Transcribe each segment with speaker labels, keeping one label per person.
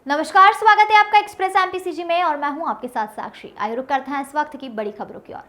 Speaker 1: नमस्कार, स्वागत है आपका एक्सप्रेस एमपीसीजी में और मैं हूं आपके साथ साक्षी। आइए रुक करते हैं इस वक्त की बड़ी खबरों की ओर।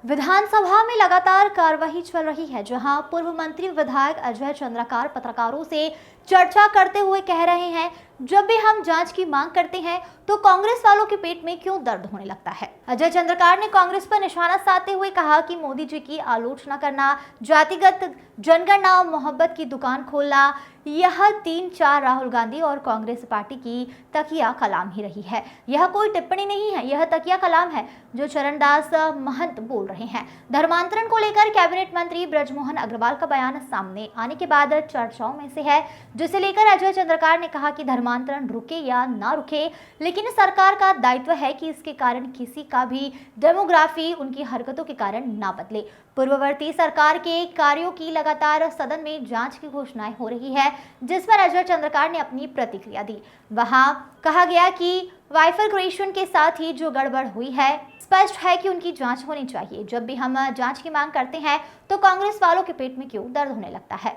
Speaker 1: विधानसभा में लगातार कार्यवाही चल रही है, जहां पूर्व मंत्री विधायक अजय चंद्राकर पत्रकारों से चर्चा करते हुए कह रहे हैं, जब भी हम जांच की मांग करते हैं तो कांग्रेस वालों के पेट में क्यों दर्द होने लगता है। अजय चंद्राकर ने कांग्रेस पर निशाना साधते हुए कहा कि मोदी जी की आलोचना करना, जातिगत जनगणना और मोहब्बत की दुकान खोलना, यह 3-4 राहुल गांधी और कांग्रेस पार्टी की तकिया कलाम ही रही है। यह कोई टिप्पणी नहीं है, यह तकिया कलाम है जो चरणदास महंत बोल रहे हैं। धर्मांतरण को लेकर कैबिनेट मंत्री ब्रजमोहन अग्रवाल का बयान सामने आने के बाद चर्चाओं में से है, जिसे लेकर अजय चंद्राकर ने कहा कि धर्मांतरण रुके या ना रुके, लेकिन सरकार का दायित्व है कि इसके कारण किसी का भी डेमोग्राफी उनकी हरकतों के कारण ना बदले। पूर्ववर्ती सरकार के कार्यों की लगातार सदन में जांच की घोषणाएं हो रही है, जिस पर अजय चंद्राकर ने अपनी प्रतिक्रिया दी। वहां कहा गया कि बाइफरकेशन के साथ ही जो गड़बड़ हुई है, स्पष्ट है कि उनकी जांच होनी चाहिए। जब भी हम जांच की मांग करते हैं तो कांग्रेस वालों के पेट में क्यों दर्द होने लगता है।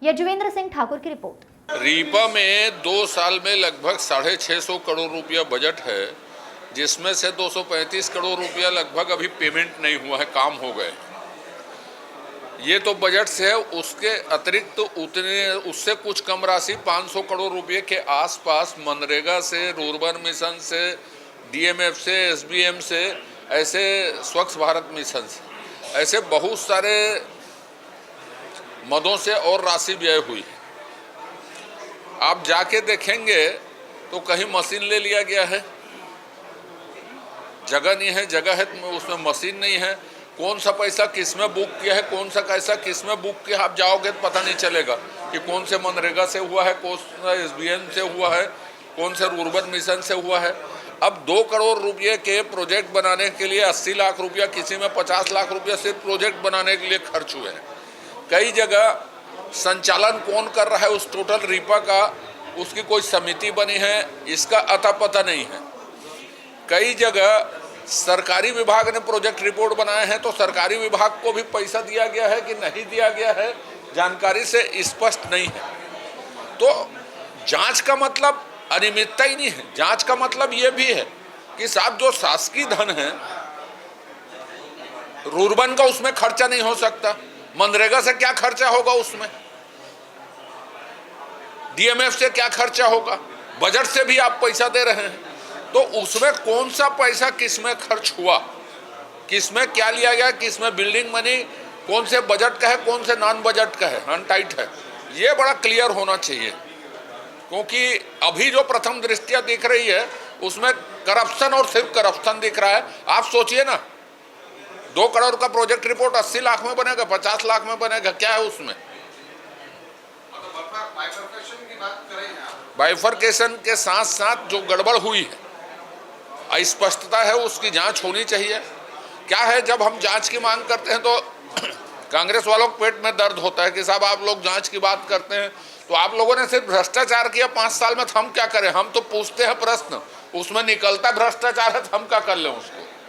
Speaker 1: यजुवेंद्र सिंह ठाकुर की रिपोर्ट।
Speaker 2: रीपा में 2 साल में लगभग 650 करोड़ रुपया बजट है, जिसमें से 235 करोड़ रुपया लगभग अभी पेमेंट नहीं हुआ है, काम हो गए। ये तो बजट से है, उसके अतिरिक्त उससे कुछ कम राशि 500 करोड़ रुपये के आसपास मनरेगा से, रूरबन मिशन से, डीएमएफ से, एसबीएम से, ऐसे स्वच्छ भारत मिशन से, ऐसे बहुत सारे मदों से और राशि व्यय हुई है। आप जाके देखेंगे तो कहीं मशीन ले लिया गया है, जगह नहीं है, जगह है उसमें मशीन नहीं है। कौन सा पैसा किस में बुक किया है, कौन सा पैसा किस में बुक किया, आप जाओगे तो पता नहीं चलेगा कि कौन से मनरेगा से हुआ है, कौन सा एसबीएम से हुआ है, कौन से रूरबन मिशन से हुआ है। अब 2 करोड़ रुपये के प्रोजेक्ट बनाने के लिए 80 लाख रुपया, किसी में 50 लाख रुपया सिर्फ प्रोजेक्ट बनाने के लिए खर्च हुए हैं। कई जगह संचालन कौन कर रहा है उस टोटल रीपा का, उसकी कोई समिति बनी है, इसका अता पता नहीं है। कई जगह सरकारी विभाग ने प्रोजेक्ट रिपोर्ट बनाए हैं तो सरकारी विभाग को भी पैसा दिया गया है कि नहीं दिया गया है, जानकारी से स्पष्ट नहीं है। तो जांच का मतलब अनियमितता ही नहीं है, जांच का मतलब यह भी है कि साहब जो शासकीय धन है, रूरबन का उसमें खर्चा नहीं हो सकता, मनरेगा से क्या खर्चा होगा, उसमें डीएमएफ से क्या खर्चा होगा, बजट से भी आप पैसा दे रहे हैं, तो उसमें कौन सा पैसा किस में खर्च हुआ, किस में क्या लिया गया, किस में बिल्डिंग बनी, कौन से बजट का है, कौन से नॉन बजट का है, अनटाइट है, ये बड़ा क्लियर होना चाहिए। क्योंकि अभी जो प्रथम दृष्टिया दिख रही है उसमें करप्शन और सिर्फ करप्शन दिख रहा है। आप सोचिए ना, 2 करोड़ का प्रोजेक्ट रिपोर्ट 80 लाख में बनेगा, 50 लाख में बनेगा, क्या है उसमें। बाइफरकेशन के साथ साथ जो गड़बड़ हुई है, अस्पष्टता है, उसकी जांच होनी चाहिए। क्या है, जब हम जांच की मांग करते हैं तो कांग्रेस वालों के पेट में दर्द होता है कि साहब आप लोग जांच की बात करते हैं तो आप लोगों ने सिर्फ भ्रष्टाचार किया 5 साल में, तो हम क्या करें। हम तो पूछते हैं प्रश्न, उसमें निकलता भ्रष्टाचार है तो हम क्या कर लें उसको।